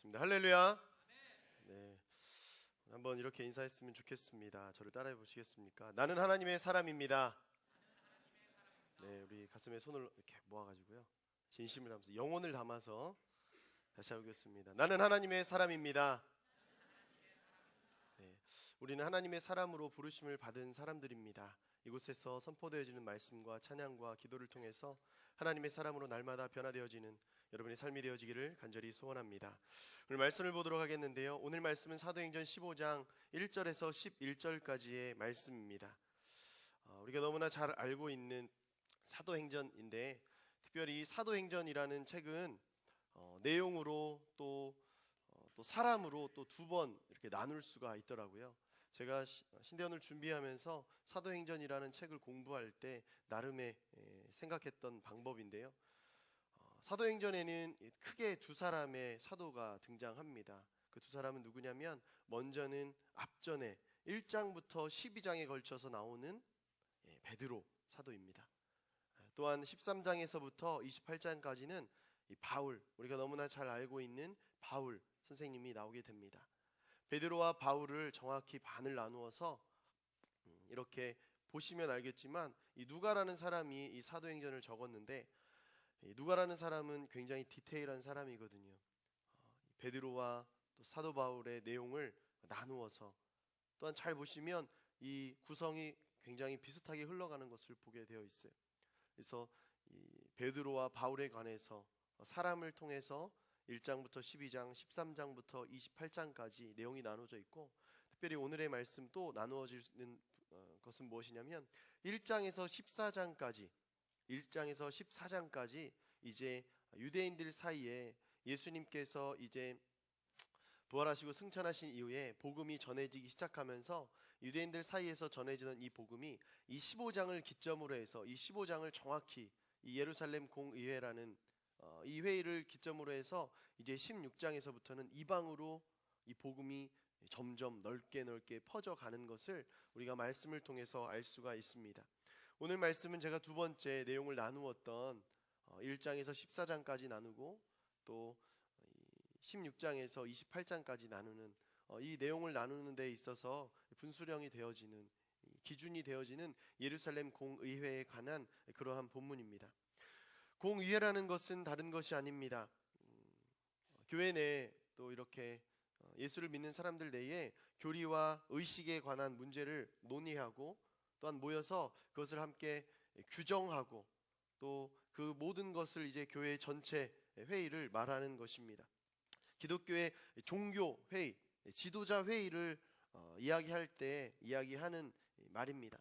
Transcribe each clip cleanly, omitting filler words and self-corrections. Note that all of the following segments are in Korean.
기도하겠습니다. 할렐루야. 네, 한번 이렇게 인사했으면 좋겠습니다. 저를 따라해 보시겠습니까? 나는 하나님의 사람입니다. 네, 우리 가슴에 손을 이렇게 모아가지고요, 진심을 담아서, 영혼을 담아서 다시 하겠습니다. 나는 하나님의 사람입니다. 네, 우리는 하나님의 사람으로 부르심을 받은 사람들입니다. 이곳에서 선포되어지는 말씀과 찬양과 기도를 통해서 하나님의 사람으로 날마다 변화되어지는 여러분의 삶이 되어지기를 간절히 소원합니다. 오늘 말씀을 보도록 하겠는데요, 오늘 말씀은 사도행전 15장 1절에서 11절까지의 말씀입니다. 우리가 너무나 잘 알고 있는 사도행전인데, 특별히 사도행전이라는 책은 내용으로 또 사람으로 또 두 번 이렇게 나눌 수가 있더라고요. 제가 신대원을 준비하면서 사도행전이라는 책을 공부할 때 나름의 생각했던 방법인데요, 사도행전에는 크게 두 사람의 사도가 등장합니다. 그 두 사람은 누구냐면, 먼저는 앞전에 1장부터 12장에 걸쳐서 나오는 베드로 사도입니다. 또한 13장에서부터 28장까지는 이 바울, 우리가 너무나 잘 알고 있는 바울 선생님이 나오게 됩니다. 베드로와 바울을 정확히 반을 나누어서 이렇게 보시면 알겠지만, 이 누가라는 사람이 이 사도행전을 적었는데, 이 누가라는 사람은 굉장히 디테일한 사람이거든요. 베드로와 또 사도 바울의 내용을 나누어서, 또한 잘 보시면 이 구성이 굉장히 비슷하게 흘러가는 것을 보게 되어 있어요. 그래서 이 베드로와 바울에 관해서 사람을 통해서 1장부터 12장, 13장부터 28장까지 내용이 나눠져 있고, 특별히 오늘의 말씀 또 나누어지는 것은 무엇이냐면 1장에서 14장까지, 1장에서 14장까지 이제 유대인들 사이에 예수님께서 이제 부활하시고 승천하신 이후에 복음이 전해지기 시작하면서, 유대인들 사이에서 전해지는 이 복음이 이 15장을 기점으로 해서, 이 15장을 정확히 이 예루살렘 공의회라는 이 회의를 기점으로 해서 이제 16장에서부터는 이방으로 이 복음이 점점 넓게 퍼져가는 것을 우리가 말씀을 통해서 알 수가 있습니다. 오늘 말씀은 제가 두 번째 내용을 나누었던 1장에서 14장까지 나누고, 또 16장에서 28장까지 나누는 이 내용을 나누는 데 있어서 분수령이 되어지는, 기준이 되어지는 예루살렘 공의회에 관한 그러한 본문입니다. 공의회라는 것은 다른 것이 아닙니다. 교회 내에 또 이렇게 예수를 믿는 사람들 내에 교리와 의식에 관한 문제를 논의하고, 또한 모여서 그것을 함께 규정하고, 또 그 모든 것을 이제 교회 전체 회의를 말하는 것입니다. 기독교의 종교 회의, 지도자 회의를 이야기할 때 이야기하는 말입니다.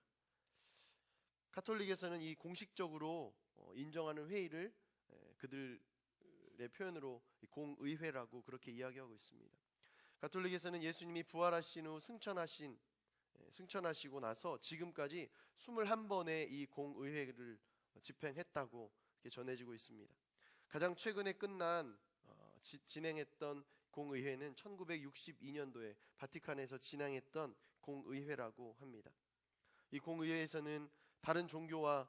가톨릭에서는 이 공식적으로 인정하는 회의를 그들의 표현으로 공의회라고 그렇게 이야기하고 있습니다. 가톨릭에서는 예수님이 부활하신 후 승천하시고 나서 지금까지 21번의 이 공의회를 집행했다고 이렇게 전해지고 있습니다. 가장 최근에 끝난 진행했던 공의회는 1962년도에 바티칸에서 진행했던 공의회라고 합니다. 이 공의회에서는 다른 종교와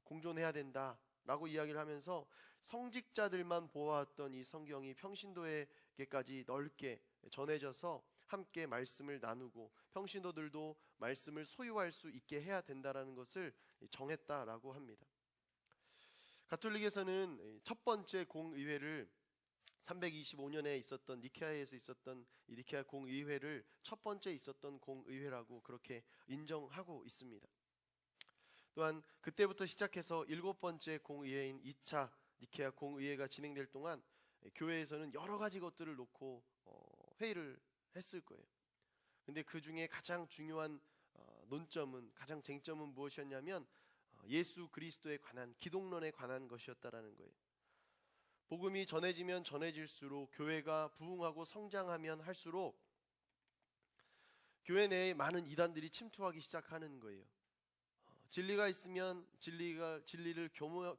공존해야 된다라고 이야기를 하면서, 성직자들만 보아왔던 이 성경이 평신도에게까지 넓게 전해져서 함께 말씀을 나누고 평신도들도 말씀을 소유할 수 있게 해야 된다라는 것을 정했다라고 합니다. 가톨릭에서는 첫 번째 공의회를 325년에 있었던 니케아에서 있었던 이 니케아 공의회를 첫 번째 있었던 공의회라고 그렇게 인정하고 있습니다. 또한 그때부터 시작해서 7번째 공의회인 2차 니케아 공의회가 진행될 동안 교회에서는 여러 가지 것들을 놓고 회의를 했을 거예요. 근데 그 중에 가장 중요한 논점은, 가장 쟁점은 무엇이었냐면 예수 그리스도에 관한, 기독론에 관한 것이었다라는 거예요. 복음이 전해지면 전해질수록, 교회가 부흥하고 성장하면 할수록 교회 내에 많은 이단들이 침투하기 시작하는 거예요. 진리가 있으면 진리를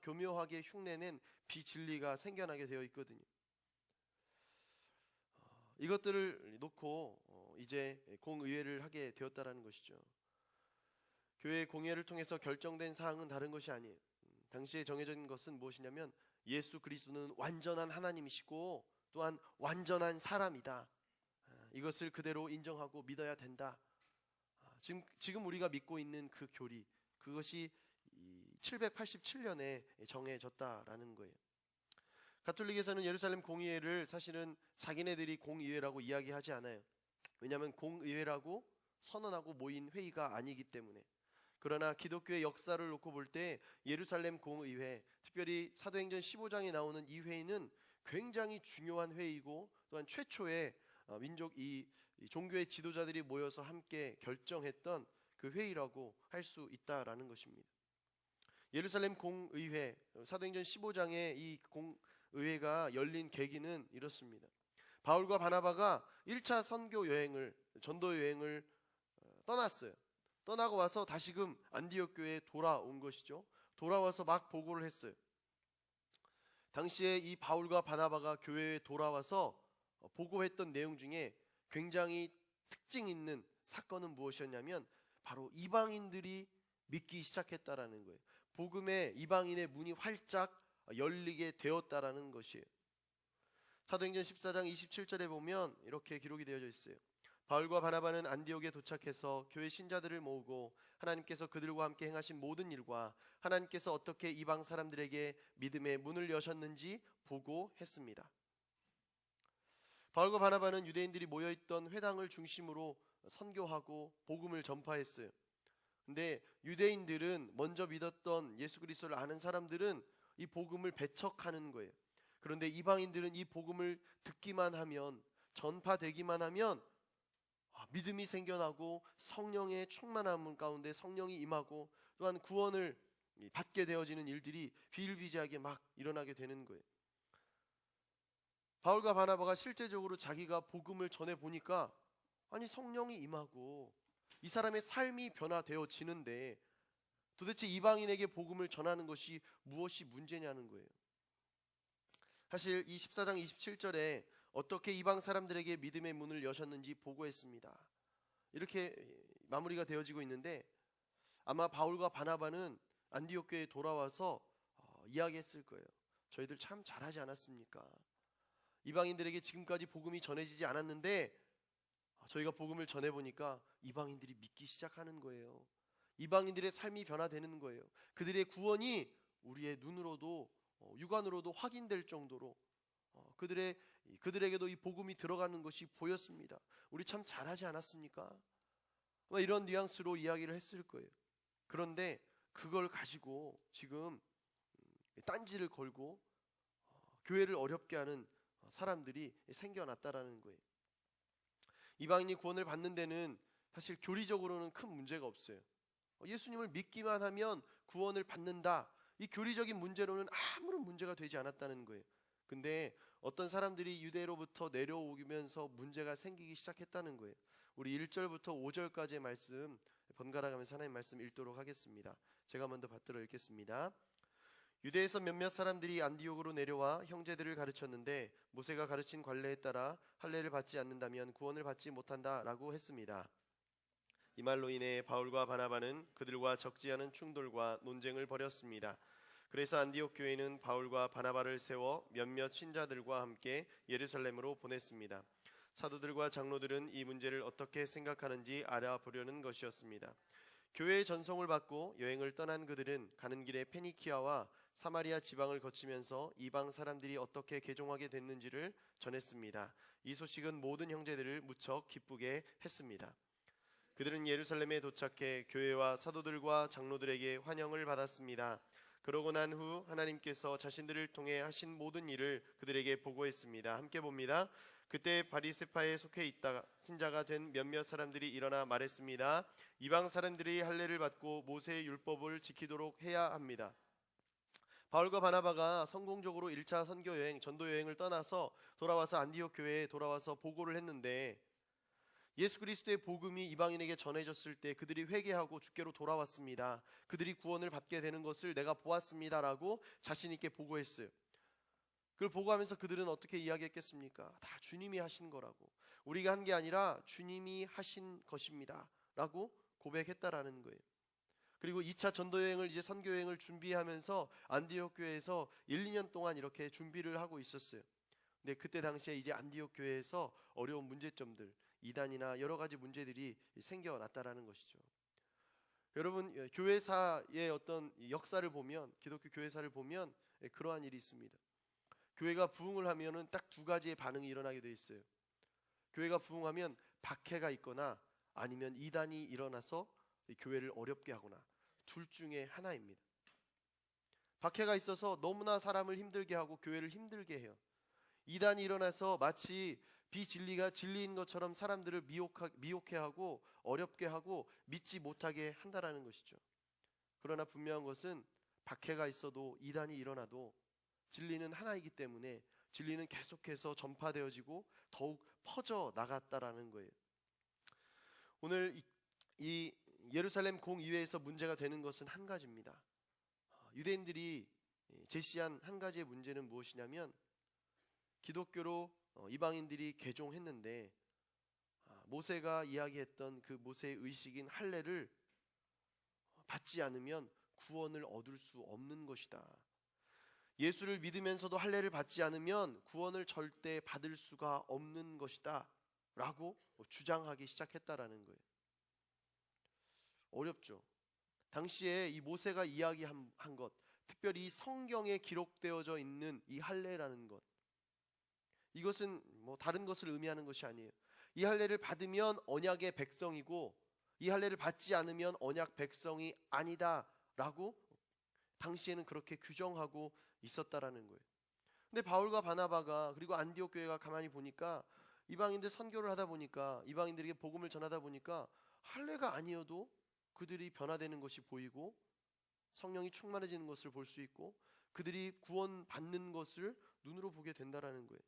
교묘하게 흉내낸 비진리가 생겨나게 되어 있거든요. 이것들을 놓고 이제 공의회를 하게 되었다라는 것이죠. 교회의 공회를 통해서 결정된 사항은 다른 것이 아니에요. 당시에 정해진 것은 무엇이냐면, 예수 그리스도는 완전한 하나님이시고 또한 완전한 사람이다. 이것을 그대로 인정하고 믿어야 된다. 지금 우리가 믿고 있는 그 교리, 그것이 787년에 정해졌다라는 거예요. 가톨릭에서는 예루살렘 공의회를 사실은 자기네들이 공의회라고 이야기하지 않아요. 왜냐하면 공의회라고 선언하고 모인 회의가 아니기 때문에. 그러나 기독교의 역사를 놓고 볼 때 예루살렘 공의회, 특별히 사도행전 15장에 나오는 이 회의는 굉장히 중요한 회의고, 또한 최초의 민족 이 종교의 지도자들이 모여서 함께 결정했던 그 회의라고 할 수 있다라는 것입니다. 예루살렘 공의회, 사도행전 15장의 이 공의회가 열린 계기는 이렇습니다. 바울과 바나바가 1차 선교 여행을, 전도 여행을 떠났어요. 떠나고 와서 다시금 안디옥 교회에 돌아온 것이죠. 돌아와서 막 보고를 했어요. 당시에 이 바울과 바나바가 교회에 돌아와서 보고했던 내용 중에 굉장히 특징 있는 사건은 무엇이었냐면 바로 이방인들이 믿기 시작했다라는 거예요. 복음에 이방인의 문이 활짝 열리게 되었다라는 것이에요. 사도행전 14장 27절에 보면 이렇게 기록이 되어져 있어요. 바울과 바나바는 안디옥에 도착해서 교회 신자들을 모으고 하나님께서 그들과 함께 행하신 모든 일과 하나님께서 어떻게 이방 사람들에게 믿음의 문을 여셨는지 보고했습니다. 바울과 바나바는 유대인들이 모여있던 회당을 중심으로 선교하고 복음을 전파했어요. 근데 유대인들은, 먼저 믿었던 예수 그리스도를 아는 사람들은 이 복음을 배척하는 거예요. 그런데 이방인들은 이 복음을 듣기만 하면, 전파되기만 하면 믿음이 생겨나고 성령의 충만함 가운데 성령이 임하고 또한 구원을 받게 되어지는 일들이 비일비재하게 막 일어나게 되는 거예요. 바울과 바나바가 실제적으로 자기가 복음을 전해 보니까 아니 성령이 임하고 이 사람의 삶이 변화되어지는데 도대체 이방인에게 복음을 전하는 것이 무엇이 문제냐는 거예요. 사실 이 14장 27절에 어떻게 이방 사람들에게 믿음의 문을 여셨는지 보고했습니다. 이렇게 마무리가 되어지고 있는데 아마 바울과 바나바는 안디옥 교회에 돌아와서 이야기했을 거예요. 저희들 참 잘하지 않았습니까? 이방인들에게 지금까지 복음이 전해지지 않았는데 저희가 복음을 전해보니까 이방인들이 믿기 시작하는 거예요. 이방인들의 삶이 변화되는 거예요. 그들의 구원이 우리의 눈으로도 육안으로도 확인될 정도로 그들에게도 이 복음이 들어가는 것이 보였습니다. 우리 참 잘하지 않았습니까? 이런 뉘앙스로 이야기를 했을 거예요. 그런데 그걸 가지고 지금 딴지를 걸고 교회를 어렵게 하는 사람들이 생겨났다라는 거예요. 이방인이 구원을 받는 데는 사실 교리적으로는 큰 문제가 없어요. 예수님을 믿기만 하면 구원을 받는다. 이 교리적인 문제로는 아무런 문제가 되지 않았다는 거예요. 근데 어떤 사람들이 유대로부터 내려오면서 문제가 생기기 시작했다는 거예요. 우리 1절부터 5절까지의 말씀 번갈아 가면서 하나님 말씀 읽도록 하겠습니다. 제가 먼저 받들어 읽겠습니다. 유대에서 몇몇 사람들이 안디옥으로 내려와 형제들을 가르쳤는데 모세가 가르친 관례에 따라 할례를 받지 않는다면 구원을 받지 못한다라고 했습니다. 이 말로 인해 바울과 바나바는 그들과 적지 않은 충돌과 논쟁을 벌였습니다. 그래서 안디옥 교회는 바울과 바나바를 세워 몇몇 신자들과 함께 예루살렘으로 보냈습니다. 사도들과 장로들은 이 문제를 어떻게 생각하는지 알아보려는 것이었습니다. 교회의 전송을 받고 여행을 떠난 그들은 가는 길에 페니키아와 사마리아 지방을 거치면서 이방 사람들이 어떻게 개종하게 됐는지를 전했습니다. 이 소식은 모든 형제들을 무척 기쁘게 했습니다. 그들은 예루살렘에 도착해 교회와 사도들과 장로들에게 환영을 받았습니다. 그러고 난 후 하나님께서 자신들을 통해 하신 모든 일을 그들에게 보고했습니다. 함께 봅니다. 그때 바리새파에 속해 있다가 신자가 된 몇몇 사람들이 일어나 말했습니다. 이방 사람들이 할례를 받고 모세의 율법을 지키도록 해야 합니다. 바울과 바나바가 성공적으로 1차 선교 여행, 전도 여행을 떠나서 돌아와서 안디옥 교회에 돌아와서 보고를 했는데 예수 그리스도의 복음이 이방인에게 전해졌을 때 그들이 회개하고 주께로 돌아왔습니다. 그들이 구원을 받게 되는 것을 내가 보았습니다라고 자신 있게 보고했어요. 그걸 보고하면서 그들은 어떻게 이야기했겠습니까? 다 주님이 하신 거라고, 우리가 한 게 아니라 주님이 하신 것입니다 라고 고백했다라는 거예요. 그리고 2차 전도여행을 이제 선교여행을 준비하면서 안디옥 교회에서 1, 2년 동안 이렇게 준비를 하고 있었어요. 근데 그때 당시에 이제 안디옥 교회에서 어려운 문제점들, 이단이나 여러 가지 문제들이 생겨났다라는 것이죠. 여러분, 교회사의 어떤 역사를 보면, 기독교 교회사를 보면 그러한 일이 있습니다. 교회가 부흥을 하면은 딱 두 가지의 반응이 일어나게 돼 있어요. 교회가 부흥하면 박해가 있거나 아니면 이단이 일어나서 교회를 어렵게 하거나, 둘 중에 하나입니다. 박해가 있어서 너무나 사람을 힘들게 하고 교회를 힘들게 해요. 이단이 일어나서 마치 비진리가 진리인 것처럼 사람들을 미혹해하고 어렵게 하고 믿지 못하게 한다라는 것이죠. 그러나 분명한 것은 박해가 있어도 이단이 일어나도 진리는 하나이기 때문에 진리는 계속해서 전파되어지고 더욱 퍼져 나갔다라는 거예요. 오늘 이 예루살렘 공의회에서 문제가 되는 것은 한 가지입니다. 유대인들이 제시한 한 가지의 문제는 무엇이냐면, 기독교로 이방인들이 개종했는데 모세가 이야기했던 그 모세의 의식인 할례를 받지 않으면 구원을 얻을 수 없는 것이다. 예수를 믿으면서도 할례를 받지 않으면 구원을 절대 받을 수가 없는 것이다 라고 주장하기 시작했다라는 거예요. 어렵죠. 당시에 이 모세가 이야기한 것, 특별히 성경에 기록되어져 있는 이 할례라는 것, 이것은 다른 것을 의미하는 것이 아니에요. 이 할례를 받으면 언약의 백성이고 이 할례를 받지 않으면 언약 백성이 아니다라고 당시에는 그렇게 규정하고 있었다라는 거예요. 근데 바울과 바나바가, 그리고 안디옥 교회가 가만히 보니까, 이방인들 선교를 하다 보니까, 이방인들에게 복음을 전하다 보니까 할례가 아니어도 그들이 변화되는 것이 보이고 성령이 충만해지는 것을 볼 수 있고 그들이 구원받는 것을 눈으로 보게 된다라는 거예요.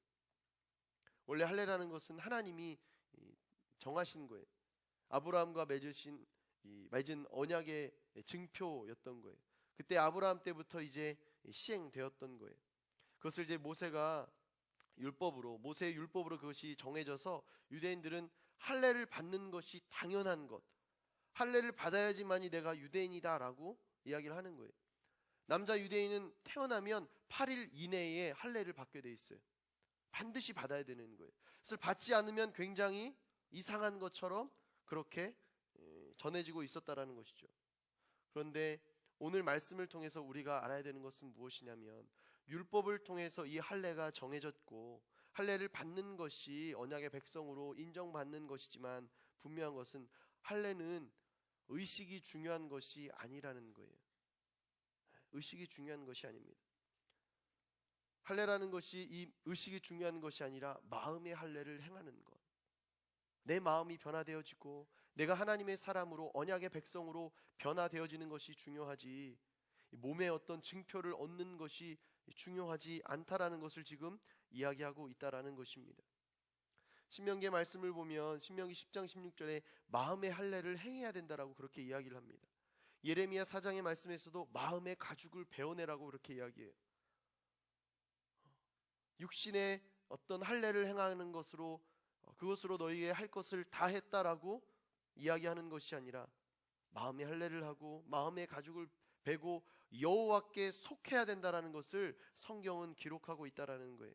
원래 할례라는 것은 하나님이 정하신 거예요. 아브라함과 맺은 언약의 증표였던 거예요. 그때 아브라함 때부터 이제 시행되었던 거예요. 그것을 이제 모세의 율법으로 그것이 정해져서 유대인들은 할례를 받는 것이 당연한 것, 할례를 받아야지만이 내가 유대인이다라고 이야기를 하는 거예요. 남자 유대인은 태어나면 8일 이내에 할례를 받게 돼 있어요. 반드시 받아야 되는 거예요. 그래서 받지 않으면 굉장히 이상한 것처럼 그렇게 전해지고 있었다라는 것이죠. 그런데 오늘 말씀을 통해서 우리가 알아야 되는 것은 무엇이냐면, 율법을 통해서 이 할례가 정해졌고 할례를 받는 것이 언약의 백성으로 인정받는 것이지만, 분명한 것은 할례는 의식이 중요한 것이 아니라는 거예요. 의식이 중요한 것이 아닙니다. 할례라는 것이 이 의식이 중요한 것이 아니라 마음의 할례를 행하는 것, 내 마음이 변화되어지고 내가 하나님의 사람으로, 언약의 백성으로 변화되어지는 것이 중요하지, 몸의 어떤 증표를 얻는 것이 중요하지 않다라는 것을 지금 이야기하고 있다라는 것입니다. 신명기의 말씀을 보면 신명기 10장 16절에 마음의 할례를 행해야 된다라고 그렇게 이야기를 합니다. 예레미야 4장의 말씀에서도 마음의 가죽을 베어내라고 그렇게 이야기해요. 육신의 어떤 할례를 행하는 것으로, 그것으로 너희에게 할 것을 다 했다라고 이야기하는 것이 아니라 마음의 할례를 하고 마음의 가죽을 베고 여호와께 속해야 된다라는 것을 성경은 기록하고 있다라는 거예요.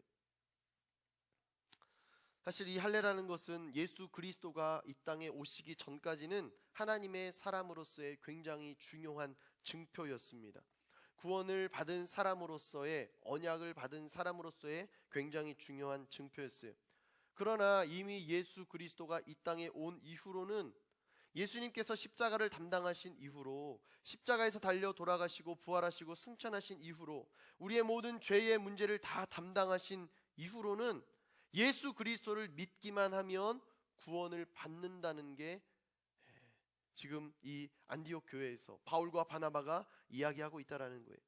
사실 이 할례라는 것은 예수 그리스도가 이 땅에 오시기 전까지는 하나님의 사람으로서의 굉장히 중요한 증표였습니다. 구원을 받은 사람으로서의, 언약을 받은 사람으로서의 굉장히 중요한 증표였어요. 그러나 이미 예수 그리스도가 이 땅에 온 이후로는, 예수님께서 십자가를 담당하신 이후로, 십자가에서 달려 돌아가시고 부활하시고 승천하신 이후로, 우리의 모든 죄의 문제를 다 담당하신 이후로는 예수 그리스도를 믿기만 하면 구원을 받는다는 게 지금 이 안디옥 교회에서 바울과 바나바가 이야기하고 있다라는 거예요.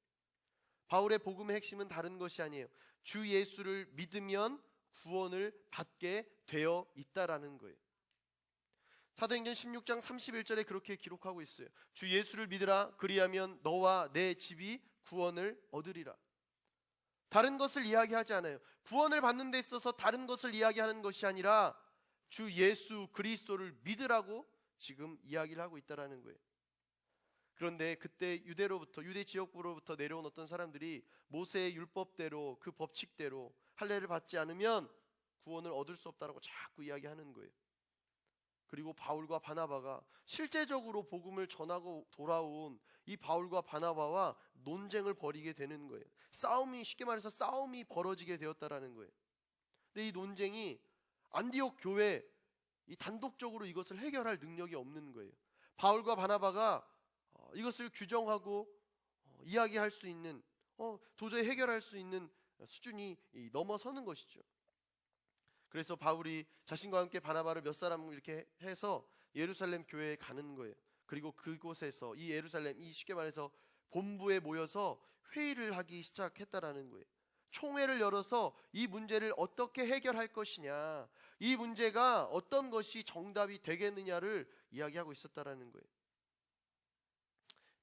바울의 복음의 핵심은 다른 것이 아니에요. 주 예수를 믿으면 구원을 받게 되어 있다라는 거예요. 사도행전 16장 31절에 그렇게 기록하고 있어요. 주 예수를 믿으라, 그리하면 너와 내 집이 구원을 얻으리라. 다른 것을 이야기하지 않아요. 구원을 받는 데 있어서 다른 것을 이야기하는 것이 아니라 주 예수 그리스도를 믿으라고 지금 이야기를 하고 있다라는 거예요. 그런데 그때 유대 지역부로부터 내려온 어떤 사람들이 모세의 율법대로, 그 법칙대로 할례를 받지 않으면 구원을 얻을 수 없다라고 자꾸 이야기하는 거예요. 그리고 바울과 바나바가 실제적으로 복음을 전하고 돌아온 이 바울과 바나바와 논쟁을 벌이게 되는 거예요. 쉽게 말해서 싸움이 벌어지게 되었다라는 거예요. 근데 이 논쟁이 안디옥 교회 이 단독적으로 이것을 해결할 능력이 없는 거예요. 바울과 바나바가 이것을 규정하고 이야기할 수 있는 도저히 해결할 수 있는 수준이 넘어서는 것이죠. 그래서 바울이 자신과 함께 바나바를 몇 사람 이렇게 해서 예루살렘 교회에 가는 거예요. 그리고 그곳에서 이 예루살렘, 이 쉽게 말해서 본부에 모여서 회의를 하기 시작했다라는 거예요. 총회를 열어서 이 문제를 어떻게 해결할 것이냐, 이 문제가 어떤 것이 정답이 되겠느냐를 이야기하고 있었다라는 거예요.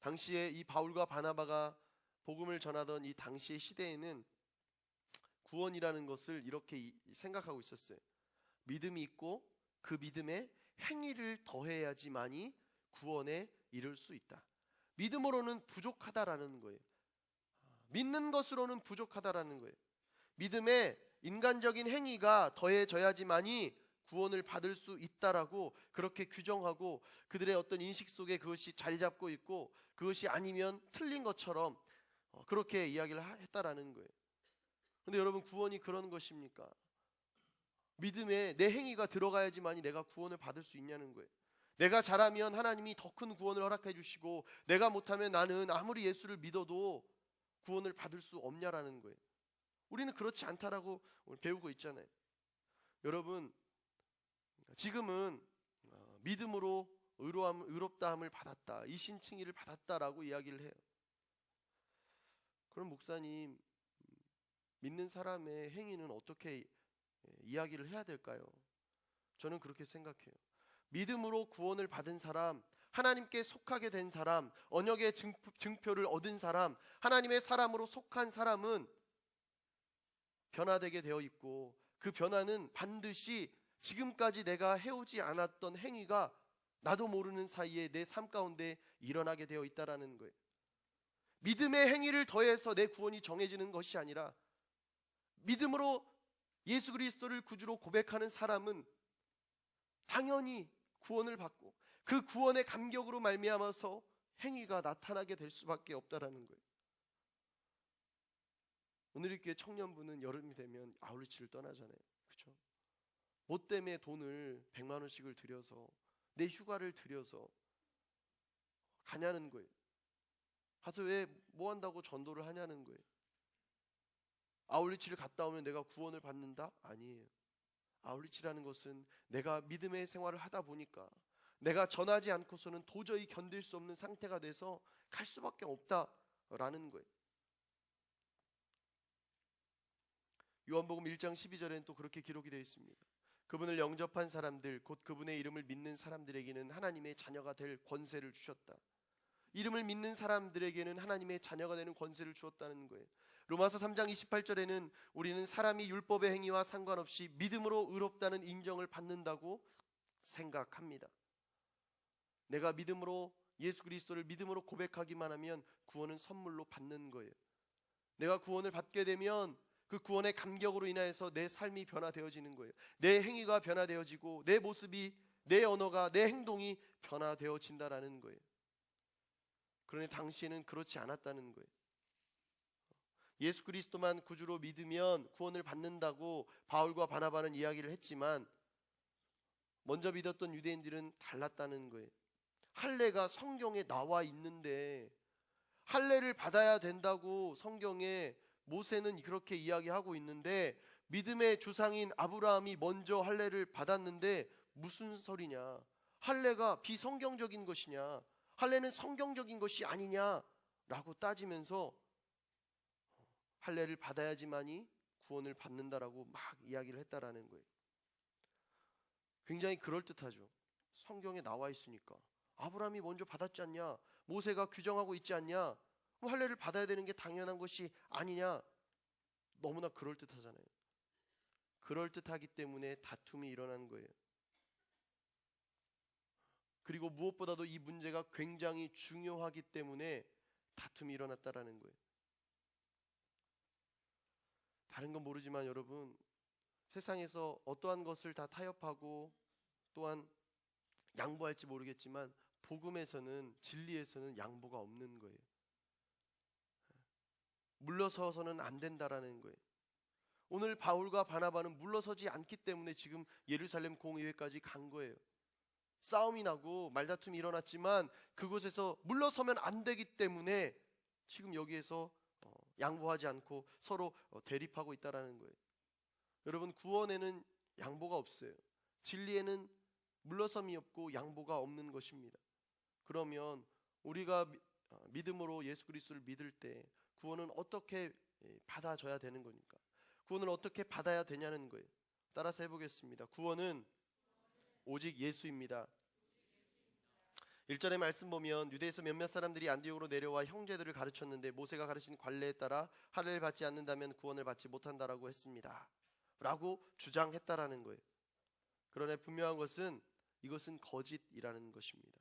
당시에 이 바울과 바나바가 복음을 전하던 이 당시의 시대에는 구원이라는 것을 이렇게 생각하고 있었어요. 믿음이 있고 그 믿음에 행위를 더해야지만이 구원에 이를 수 있다. 믿음으로는 부족하다라는 거예요. 믿는 것으로는 부족하다라는 거예요. 믿음에 인간적인 행위가 더해져야지만이 구원을 받을 수 있다라고 그렇게 규정하고 그들의 어떤 인식 속에 그것이 자리 잡고 있고 그것이 아니면 틀린 것처럼 그렇게 이야기를 했다라는 거예요. 근데 여러분, 구원이 그런 것입니까? 믿음에 내 행위가 들어가야지만이 내가 구원을 받을 수 있냐는 거예요. 내가 잘하면 하나님이 더 큰 구원을 허락해 주시고 내가 못하면 나는 아무리 예수를 믿어도 구원을 받을 수 없냐라는 거예요. 우리는 그렇지 않다라고 배우고 있잖아요. 여러분, 지금은 믿음으로 의롭다함을 받았다, 이신칭의를 받았다라고 이야기를 해요. 그럼 목사님, 믿는 사람의 행위는 어떻게 이야기를 해야 될까요? 저는 그렇게 생각해요. 믿음으로 구원을 받은 사람, 하나님께 속하게 된 사람, 언약의 증표를 얻은 사람, 하나님의 사람으로 속한 사람은 변화되게 되어 있고 그 변화는 반드시 지금까지 내가 해오지 않았던 행위가 나도 모르는 사이에 내 삶 가운데 일어나게 되어 있다라는 거예요. 믿음의 행위를 더해서 내 구원이 정해지는 것이 아니라 믿음으로 예수 그리스도를 구주로 고백하는 사람은 당연히 구원을 받고 그 구원의 감격으로 말미암아서 행위가 나타나게 될 수밖에 없다라는 거예요. 오늘 이 교회 청년부는 여름이 되면 아울리치를 떠나잖아요. 그렇죠? 뭐 때문에 돈을 100만 원씩을 들여서 내 휴가를 들여서 가냐는 거예요. 가서 왜 뭐 한다고 전도를 하냐는 거예요. 아울리치를 갔다 오면 내가 구원을 받는다? 아니에요. 아울리치라는 것은 내가 믿음의 생활을 하다 보니까 내가 전하지 않고서는 도저히 견딜 수 없는 상태가 돼서 갈 수밖에 없다라는 거예요. 요한복음 1장 12절에는 또 그렇게 기록이 되어 있습니다. 그분을 영접한 사람들, 곧 그분의 이름을 믿는 사람들에게는 하나님의 자녀가 될 권세를 주셨다. 이름을 믿는 사람들에게는 하나님의 자녀가 되는 권세를 주었다는 거예요. 로마서 3장 28절에는 우리는 사람이 율법의 행위와 상관없이 믿음으로 의롭다는 인정을 받는다고 생각합니다. 내가 믿음으로 예수 그리스도를 믿음으로 고백하기만 하면 구원은 선물로 받는 거예요. 내가 구원을 받게 되면 그 구원의 감격으로 인하여서 내 삶이 변화되어지는 거예요. 내 행위가 변화되어지고 내 모습이, 내 언어가, 내 행동이 변화되어진다라는 거예요. 그런데 당시에는 그렇지 않았다는 거예요. 예수 그리스도만 구주로 믿으면 구원을 받는다고 바울과 바나바는 이야기를 했지만 먼저 믿었던 유대인들은 달랐다는 거예요. 할례가 성경에 나와 있는데 할례를 받아야 된다고 성경에 모세는 그렇게 이야기하고 있는데 믿음의 조상인 아브라함이 먼저 할례를 받았는데 무슨 소리냐? 할례가 비성경적인 것이냐? 할례는 성경적인 것이 아니냐라고 따지면서 할례를 받아야지만이 구원을 받는다라고 막 이야기를 했다라는 거예요. 굉장히 그럴듯하죠. 성경에 나와 있으니까. 아브라함이 먼저 받았지 않냐? 모세가 규정하고 있지 않냐? 그럼 할례를 받아야 되는 게 당연한 것이 아니냐? 너무나 그럴듯하잖아요. 그럴듯하기 때문에 다툼이 일어난 거예요. 그리고 무엇보다도 이 문제가 굉장히 중요하기 때문에 다툼이 일어났다라는 거예요. 다른 건 모르지만 여러분, 세상에서 어떠한 것을 다 타협하고 또한 양보할지 모르겠지만 복음에서는, 진리에서는 양보가 없는 거예요. 물러서서는 안 된다라는 거예요. 오늘 바울과 바나바는 물러서지 않기 때문에 지금 예루살렘 공의회까지 간 거예요. 싸움이 나고 말다툼이 일어났지만 그곳에서 물러서면 안 되기 때문에 지금 여기에서 양보하지 않고 서로 대립하고 있다라는 거예요. 여러분, 구원에는 양보가 없어요. 진리에는 물러섬이 없고 양보가 없는 것입니다. 그러면 우리가 믿음으로 예수 그리스도를 믿을 때 구원은 어떻게 받아져야 되는 거니까? 구원을 어떻게 받아야 되냐는 거예요. 따라서 해보겠습니다. 구원은 오직 예수입니다. 1절의 말씀 보면 유대에서 몇몇 사람들이 안디옥으로 내려와 형제들을 가르쳤는데 모세가 가르친 관례에 따라 할례를 받지 않는다면 구원을 받지 못한다라고 했습니다 라고 주장했다라는 거예요. 그러나 분명한 것은 이것은 거짓이라는 것입니다.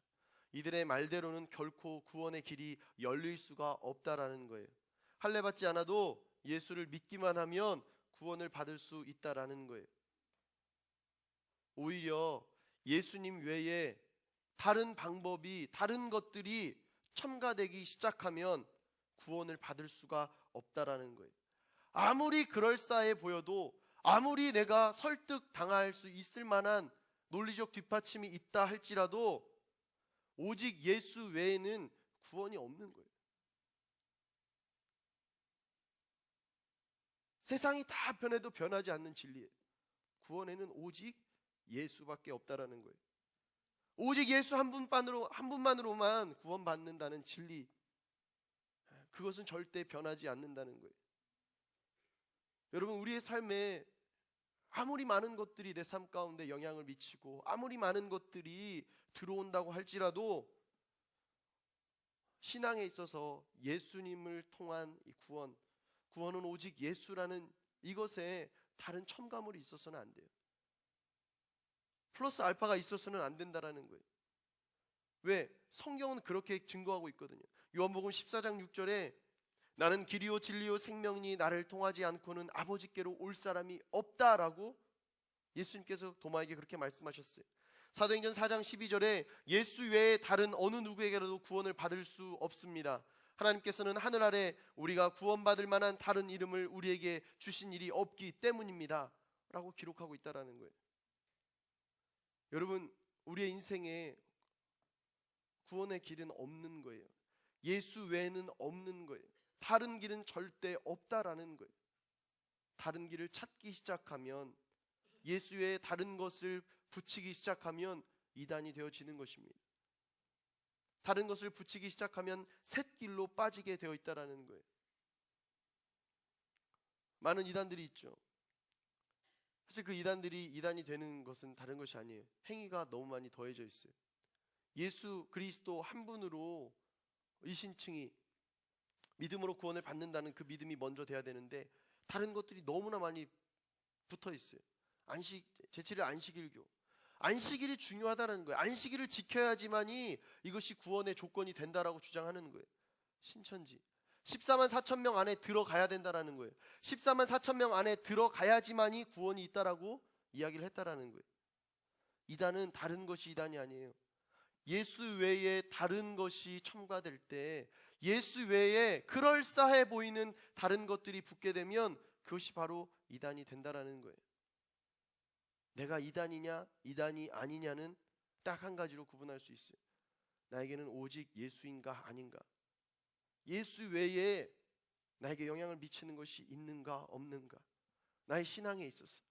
이들의 말대로는 결코 구원의 길이 열릴 수가 없다라는 거예요. 할례 받지 않아도 예수를 믿기만 하면 구원을 받을 수 있다라는 거예요. 오히려 예수님 외에 다른 방법이, 다른 것들이 첨가되기 시작하면 구원을 받을 수가 없다라는 거예요. 아무리 그럴싸해 보여도, 아무리 내가 설득당할 수 있을 만한 논리적 뒷받침이 있다 할지라도 오직 예수 외에는 구원이 없는 거예요. 세상이 다 변해도 변하지 않는 진리예요. 구원에는 오직 예수밖에 없다라는 거예요. 오직 예수 한 분만으로만 구원받는다는 진리, 그것은 절대 변하지 않는다는 거예요. 여러분, 우리의 삶에 아무리 많은 것들이 내 삶 가운데 영향을 미치고 아무리 많은 것들이 들어온다고 할지라도 신앙에 있어서 예수님을 통한 이 구원은 오직 예수라는 이것에 다른 첨가물이 있어서는 안 돼요. 플러스 알파가 있어서는 안 된다라는 거예요. 왜? 성경은 그렇게 증거하고 있거든요. 요한복음 14장 6절에 나는 길이요 진리요 생명이니 나를 통하지 않고는 아버지께로 올 사람이 없다라고 예수님께서 도마에게 그렇게 말씀하셨어요. 사도행전 4장 12절에 예수 외에 다른 어느 누구에게라도 구원을 받을 수 없습니다. 하나님께서는 하늘 아래 우리가 구원받을 만한 다른 이름을 우리에게 주신 일이 없기 때문입니다 라고 기록하고 있다라는 거예요. 여러분, 우리의 인생에 구원의 길은 없는 거예요. 예수 외에는 없는 거예요. 다른 길은 절대 없다라는 거예요. 다른 길을 찾기 시작하면, 예수 외에 다른 것을 붙이기 시작하면 이단이 되어지는 것입니다. 다른 것을 붙이기 시작하면 샛길로 빠지게 되어 있다라는 거예요. 많은 이단들이 있죠. 사실 그 이단들이 이단이 되는 것은 다른 것이 아니에요. 행위가 너무 많이 더해져 있어요. 예수 그리스도 한 분으로 이신층이 믿음으로 구원을 받는다는 그 믿음이 먼저 돼야 되는데 다른 것들이 너무나 많이 붙어 있어요. 제7일 안식일교, 안식일이 중요하다는 거예요. 안식일을 지켜야지만이 이것이 구원의 조건이 된다라고 주장하는 거예요. 신천지 14만 4천 명 안에 들어가야 된다라는 거예요. 14만 4천 명 안에 들어가야지만이 구원이 있다라고 이야기를 했다라는 거예요. 이단은 다른 것이 이단이 아니에요. 예수 외에 다른 것이 첨가될 때, 예수 외에 그럴싸해 보이는 다른 것들이 붙게 되면 그것이 바로 이단이 된다라는 거예요. 내가 이단이냐 이단이 아니냐는 딱 한 가지로 구분할 수 있어요. 나에게는 오직 예수인가 아닌가, 예수 외에 나에게 영향을 미치는 것이 있는가 없는가, 나의 신앙에 있어서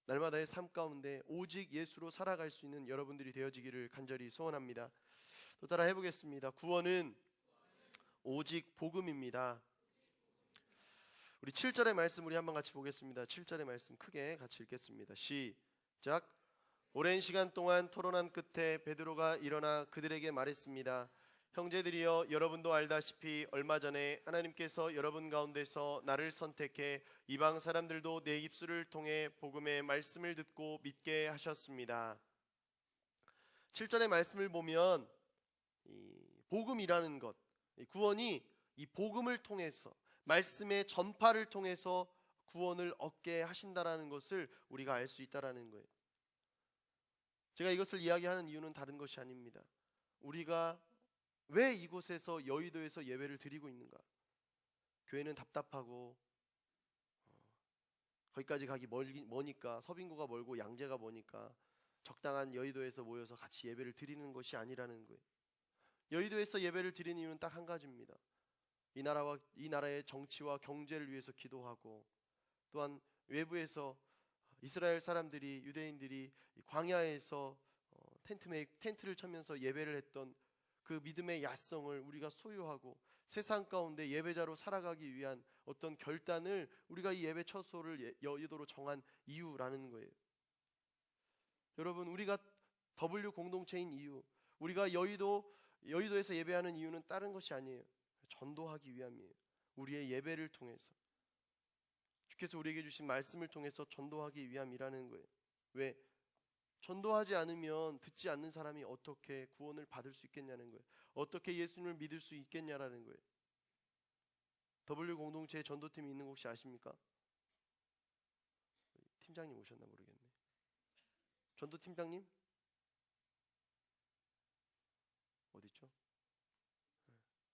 날마다의 삶 가운데 오직 예수로 살아갈 수 있는 여러분들이 되어지기를 간절히 소원합니다. 또 따라 해보겠습니다. 구원은 오직 복음입니다. 우리 7절의 말씀 우리 한번 같이 보겠습니다. 7절의 말씀 크게 같이 읽겠습니다. 시작. 오랜 시간 동안 토론한 끝에 베드로가 일어나 그들에게 말했습니다. 형제들이여, 여러분도 알다시피 얼마 전에 하나님께서 여러분 가운데서 나를 선택해 이방 사람들도 내 입술을 통해 복음의 말씀을 듣고 믿게 하셨습니다. 7절의 말씀을 보면 이 복음이라는 것, 구원이 이 복음을 통해서, 말씀의 전파를 통해서 구원을 얻게 하신다라는 것을 우리가 알 수 있다라는 거예요. 제가 이것을 이야기하는 이유는 다른 것이 아닙니다. 우리가 왜 이곳에서 여의도에서 예배를 드리고 있는가? 교회는 답답하고 거기까지 가기 머니까, 서빙구가 멀고 양재가 머니까 적당한 여의도에서 모여서 같이 예배를 드리는 것이 아니라는 거예요. 여의도에서 예배를 드리는 이유는 딱 한 가지입니다. 이 나라의 정치와 경제를 위해서 기도하고, 또한 외부에서 이스라엘 사람들이, 유대인들이 광야에서 텐트를 쳐면서 예배를 했던 그 믿음의 야성을 우리가 소유하고 세상 가운데 예배자로 살아가기 위한 어떤 결단을 우리가 이 예배 처소를 여의도로 정한 이유라는 거예요. 여러분, 우리가 W 공동체인 이유, 우리가 여의도에서 예배하는 이유는 다른 것이 아니에요. 전도하기 위함이에요. 우리의 예배를 통해서, 주께서 우리에게 주신 말씀을 통해서 전도하기 위함이라는 거예요. 왜? 전도하지 않으면 듣지 않는 사람이 어떻게 구원을 받을 수 있겠냐는 거예요. 어떻게 예수님을 믿을 수 있겠냐라는 거예요. W 공동체에 전도팀이 있는 거 혹시 아십니까? 팀장님 오셨나 모르겠네. 전도팀장님? 어디 있죠?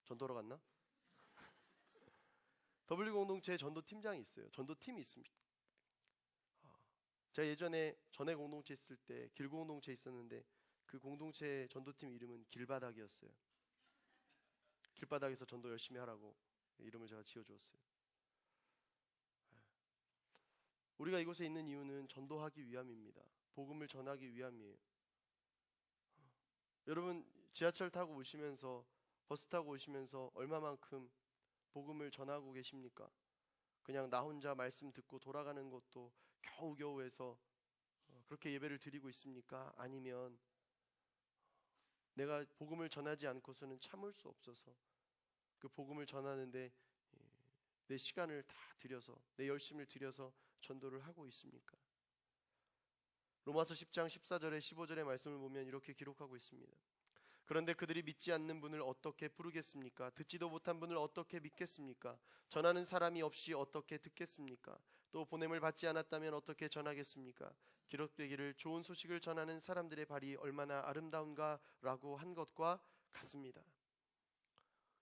전도로 갔나? W 공동체에 전도팀장이 있어요. 전도팀이 있습니다. 제가 예전에 전에 공동체 있을 때 길 공동체 있었는데 그 공동체 전도팀 이름은 길바닥이었어요. 길바닥에서 전도 열심히 하라고 이름을 제가 지어주었어요. 우리가 이곳에 있는 이유는 전도하기 위함입니다. 복음을 전하기 위함이에요. 여러분, 지하철 타고 오시면서, 버스 타고 오시면서 얼마만큼 복음을 전하고 계십니까? 그냥 나 혼자 말씀 듣고 돌아가는 것도 겨우겨우 해서 그렇게 예배를 드리고 있습니까? 아니면 내가 복음을 전하지 않고서는 참을 수 없어서 그 복음을 전하는데 내 시간을 다 들여서, 내 열심을 들여서 전도를 하고 있습니까? 로마서 10장 14절에 15절의 말씀을 보면 이렇게 기록하고 있습니다. 그런데 그들이 믿지 않는 분을 어떻게 부르겠습니까? 듣지도 못한 분을 어떻게 믿겠습니까? 전하는 사람이 없이 어떻게 듣겠습니까? 또 보냄을 받지 않았다면 어떻게 전하겠습니까? 기록되기를 좋은 소식을 전하는 사람들의 발이 얼마나 아름다운가 라고 한 것과 같습니다.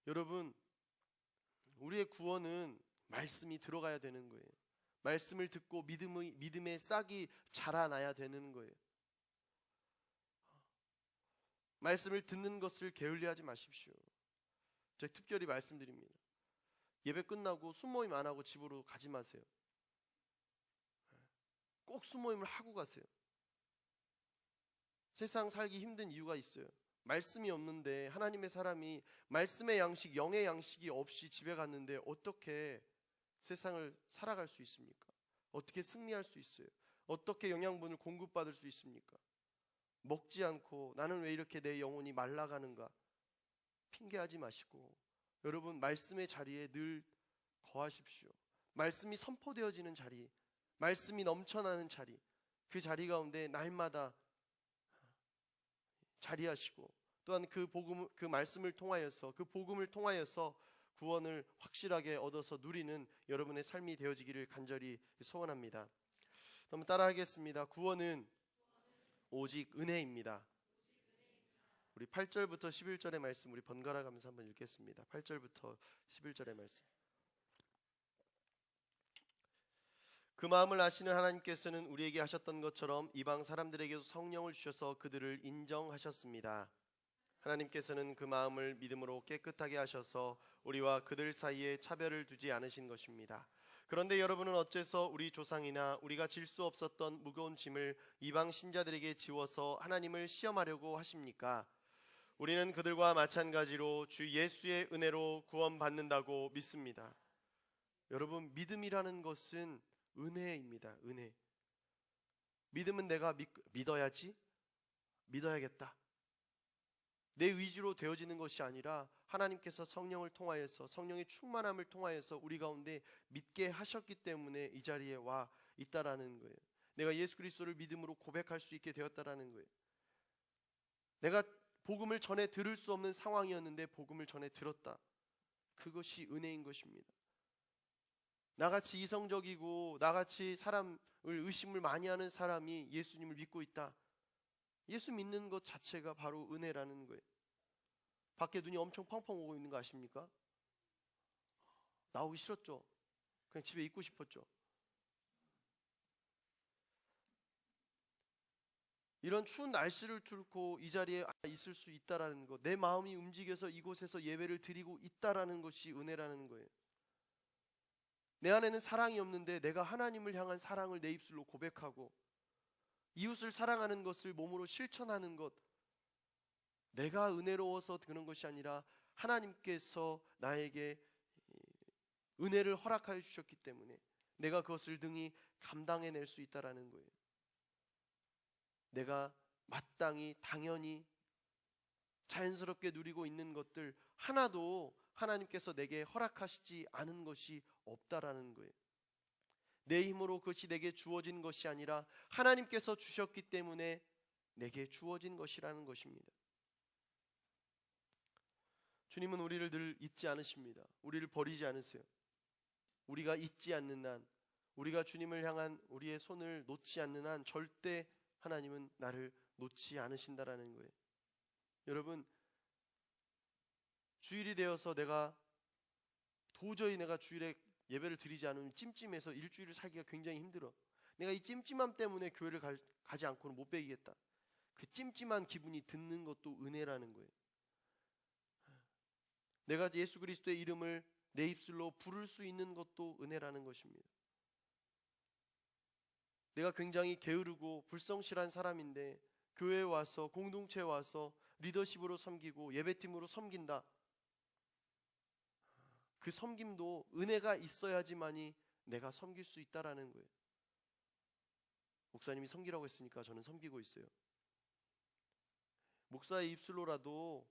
여러분, 우리의 구원은 말씀이 들어가야 되는 거예요. 말씀을 듣고 믿음의 싹이 자라나야 되는 거예요. 말씀을 듣는 것을 게을리하지 마십시오. 제가 특별히 말씀드립니다. 예배 끝나고 순모임 안 하고 집으로 가지 마세요. 꼭 순모임을 하고 가세요. 세상 살기 힘든 이유가 있어요. 말씀이 없는데, 하나님의 사람이 말씀의 양식, 영의 양식이 없이 집에 갔는데 어떻게 세상을 살아갈 수 있습니까? 어떻게 승리할 수 있어요? 어떻게 영양분을 공급받을 수 있습니까? 먹지 않고 나는 왜 이렇게 내 영혼이 말라가는가? 핑계하지 마시고 여러분, 말씀의 자리에 늘 거하십시오. 말씀이 선포되어지는 자리, 말씀이 넘쳐나는 자리, 그 자리 가운데 날마다 자리하시고, 또한 그 말씀을 통하여서, 그 복음을 통하여서 구원을 확실하게 얻어서 누리는 여러분의 삶이 되어지기를 간절히 소원합니다. 그럼 따라하겠습니다. 구원은 오직 은혜입니다. 우리 8절부터 11절의 말씀 우리 번갈아 가면서 한번 읽겠습니다. 8절부터 11절의 말씀. 그 마음을 아시는 하나님께서는 우리에게 하셨던 것처럼 이방 사람들에게도 성령을 주셔서 그들을 인정하셨습니다. 하나님께서는 그 마음을 믿음으로 깨끗하게 하셔서 우리와 그들 사이에 차별을 두지 않으신 것입니다. 그런데 여러분은 어째서 우리 조상이나 우리가 질 수 없었던 무거운 짐을 이방 신자들에게 지워서 하나님을 시험하려고 하십니까? 우리는 그들과 마찬가지로 주 예수의 은혜로 구원받는다고 믿습니다. 여러분, 믿음이라는 것은 은혜입니다. 은혜. 믿음은 내가 믿어야지, 믿어야겠다, 내 의지로 되어지는 것이 아니라 하나님께서 성령을 통하여서, 성령의 충만함을 통하여서 우리 가운데 믿게 하셨기 때문에 이 자리에 와 있다라는 거예요. 내가 예수 그리스도를 믿음으로 고백할 수 있게 되었다라는 거예요. 내가 복음을 전해 들을 수 없는 상황이었는데 복음을 전해 들었다. 그것이 은혜인 것입니다. 나같이 이성적이고 나같이 사람을 의심을 많이 하는 사람이 예수님을 믿고 있다. 예수 믿는 것 자체가 바로 은혜라는 거예요. 밖에 눈이 엄청 펑펑 오고 있는 거 아십니까? 나오기 싫었죠. 그냥 집에 있고 싶었죠. 이런 추운 날씨를 뚫고 이 자리에 있을 수 있다라는 것, 내 마음이 움직여서 이곳에서 예배를 드리고 있다라는 것이 은혜라는 거예요. 내 안에는 사랑이 없는데 내가 하나님을 향한 사랑을 내 입술로 고백하고 이웃을 사랑하는 것을 몸으로 실천하는 것, 내가 은혜로워서 그런 것이 아니라 하나님께서 나에게 은혜를 허락하여 주셨기 때문에 내가 그것을 등히 감당해낼 수 있다라는 거예요. 내가 마땅히 당연히 자연스럽게 누리고 있는 것들 하나도 하나님께서 내게 허락하시지 않은 것이 없다라는 거예요. 내 힘으로 그것이 내게 주어진 것이 아니라 하나님께서 주셨기 때문에 내게 주어진 것이라는 것입니다. 주님은 우리를 늘 잊지 않으십니다. 우리를 버리지 않으세요. 우리가 잊지 않는 한, 우리가 주님을 향한 우리의 손을 놓지 않는 한 절대 하나님은 나를 놓지 않으신다라는 거예요. 여러분, 주일이 되어서 도저히 내가 주일에 예배를 드리지 않으면 찜찜해서 일주일을 살기가 굉장히 힘들어. 내가 이 찜찜함 때문에 교회를 가지 않고는 못 배기겠다. 그 찜찜한 기분이 드는 것도 은혜라는 거예요. 내가 예수 그리스도의 이름을 내 입술로 부를 수 있는 것도 은혜라는 것입니다. 내가 굉장히 게으르고 불성실한 사람인데 교회에 와서 공동체에 와서 리더십으로 섬기고 예배팀으로 섬긴다. 그 섬김도 은혜가 있어야지만이 내가 섬길 수 있다라는 거예요. 목사님이 섬기라고 했으니까 저는 섬기고 있어요. 목사의 입술로라도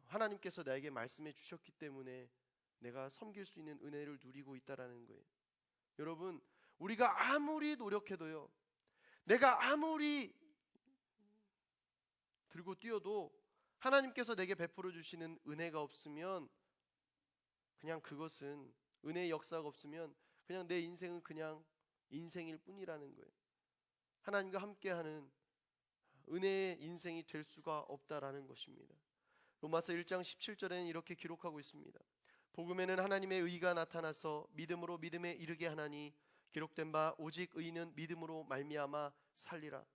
하나님께서 나에게 말씀해 주셨기 때문에 내가 섬길 수 있는 은혜를 누리고 있다라는 거예요. 여러분, 우리가 아무리 노력해도요, 내가 아무리 들고 뛰어도 하나님께서 내게 베풀어 주시는 은혜가 없으면 그냥 그것은, 은혜의 역사가 없으면 그냥 내 인생은 그냥 인생일 뿐이라는 거예요. 하나님과 함께하는 은혜의 인생이 될 수가 없다라는 것입니다. 로마서 1장 17절에는 이렇게 기록하고 있습니다. 복음에는 하나님의 의가 나타나서 믿음으로 믿음에 이르게 하나니 기록된 바 오직 의인은 믿음으로 말미암아 살리라.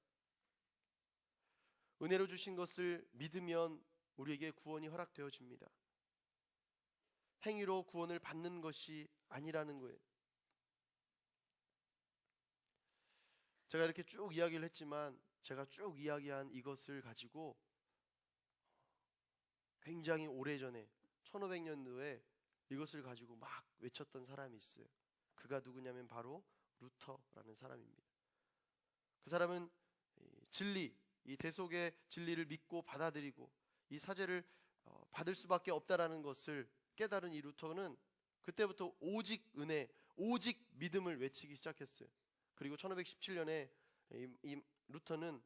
은혜로 주신 것을 믿으면 우리에게 구원이 허락되어집니다. 행위로 구원을 받는 것이 아니라는 거예요. 제가 이렇게 쭉 이야기를 했지만 제가 쭉 이야기한 이것을 가지고 굉장히 오래전에 1500년도에 이것을 가지고 막 외쳤던 사람이 있어요. 그가 누구냐면 바로 루터라는 사람입니다. 그 사람은 진리, 이 대속의 진리를 믿고 받아들이고 이 사죄를 받을 수밖에 없다라는 것을 깨달은 이 루터는 그때부터 오직 은혜, 오직 믿음을 외치기 시작했어요. 그리고 1517년에 이 루터는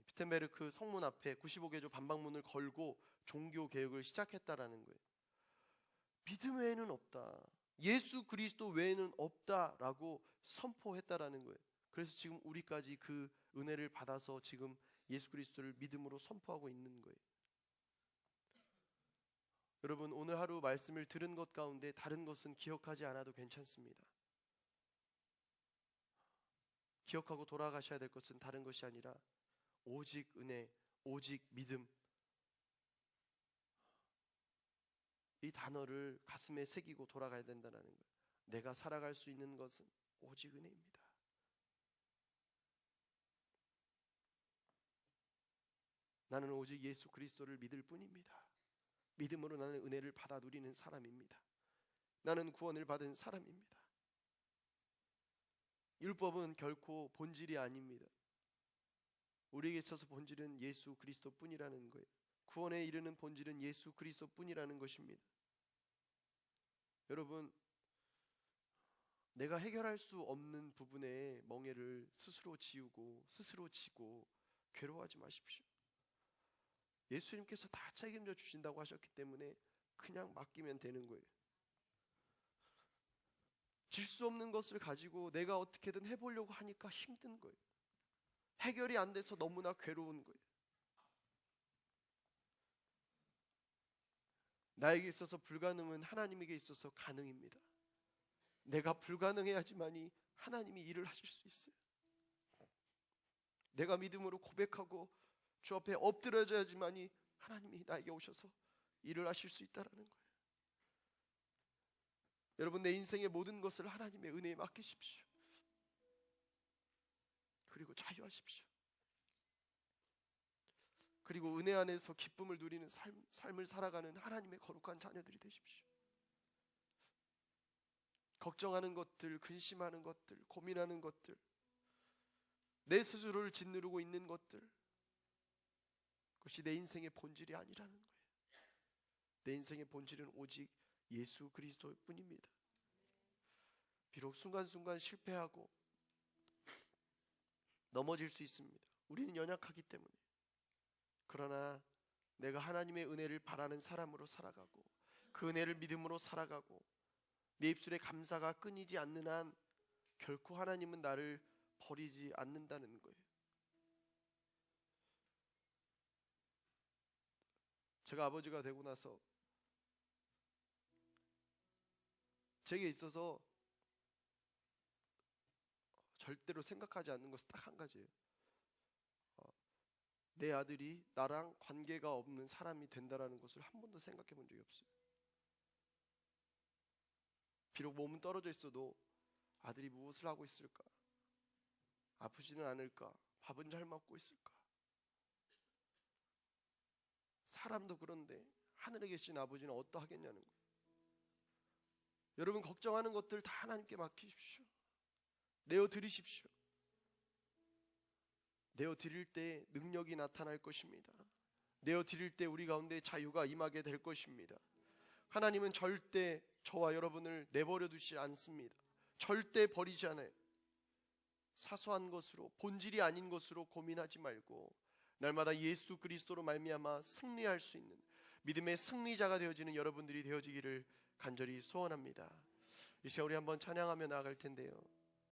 비텐베르크 성문 앞에 95개조 반박문을 걸고 종교 개혁을 시작했다라는 거예요. 믿음 외에는 없다, 예수 그리스도 외에는 없다라고 선포했다라는 거예요. 그래서 지금 우리까지 그 은혜를 받아서 지금 예수 그리스도를 믿음으로 선포하고 있는 거예요. 여러분, 오늘 하루 말씀을 들은 것 가운데 다른 것은 기억하지 않아도 괜찮습니다. 기억하고 돌아가셔야 될 것은 다른 것이 아니라 오직 은혜, 오직 믿음, 이 단어를 가슴에 새기고 돌아가야 된다는 거예요. 내가 살아갈 수 있는 것은 오직 은혜입니다. 나는 오직 예수 그리스도를 믿을 뿐입니다. 믿음으로 나는 은혜를 받아 누리는 사람입니다. 나는 구원을 받은 사람입니다. 율법은 결코 본질이 아닙니다. 우리에게 있어서 본질은 예수 그리스도뿐이라는 거예요. 구원에 이르는 본질은 예수 그리스도뿐이라는 것입니다. 여러분, 내가 해결할 수 없는 부분의 멍에를 스스로 지우고 스스로 지고 괴로워하지 마십시오. 예수님께서 다 책임져 주신다고 하셨기 때문에 그냥 맡기면 되는 거예요. 질 수 없는 것을 가지고 내가 어떻게든 해보려고 하니까 힘든 거예요. 해결이 안 돼서 너무나 괴로운 거예요. 나에게 있어서 불가능은 하나님에게 있어서 가능입니다. 내가 불가능해야지만이 하나님이 일을 하실 수 있어요. 내가 믿음으로 고백하고 주 앞에 엎드려져야지만이 하나님이 나에게 오셔서 일을 하실 수 있다라는 거예요. 여러분, 내 인생의 모든 것을 하나님의 은혜에 맡기십시오. 그리고 자유하십시오. 그리고 은혜 안에서 기쁨을 누리는 삶을 살아가는 하나님의 거룩한 자녀들이 되십시오. 걱정하는 것들, 근심하는 것들, 고민하는 것들, 내 스스로를 짓누르고 있는 것들, 그것이 내 인생의 본질이 아니라는 거예요. 내 인생의 본질은 오직 예수 그리스도일 뿐입니다. 비록 순간순간 실패하고 넘어질 수 있습니다. 우리는 연약하기 때문에. 그러나 내가 하나님의 은혜를 바라는 사람으로 살아가고 그 은혜를 믿음으로 살아가고 내 입술에 감사가 끊이지 않는 한 결코 하나님은 나를 버리지 않는다는 거예요. 제가 아버지가 되고 나서 제게 있어서 절대로 생각하지 않는 것은 딱 한 가지예요. 내 아들이 나랑 관계가 없는 사람이 된다라는 것을 한 번도 생각해 본 적이 없어요. 비록 몸은 떨어져 있어도 아들이 무엇을 하고 있을까? 아프지는 않을까? 밥은 잘 먹고 있을까? 사람도 그런데 하늘에 계신 아버지는 어떠하겠냐는 거예요. 여러분, 걱정하는 것들 다 하나님께 맡기십시오. 내어드리십시오. 내어드릴 때 능력이 나타날 것입니다. 내어드릴 때 우리 가운데 자유가 임하게 될 것입니다. 하나님은 절대 저와 여러분을 내버려 두지 않습니다. 절대 버리지 않아요. 사소한 것으로, 본질이 아닌 것으로 고민하지 말고 날마다 예수 그리스도로 말미암아 승리할 수 있는 믿음의 승리자가 되어지는 여러분들이 되어지기를 간절히 소원합니다. 이 시간 우리 한번 찬양하며 나아갈 텐데요.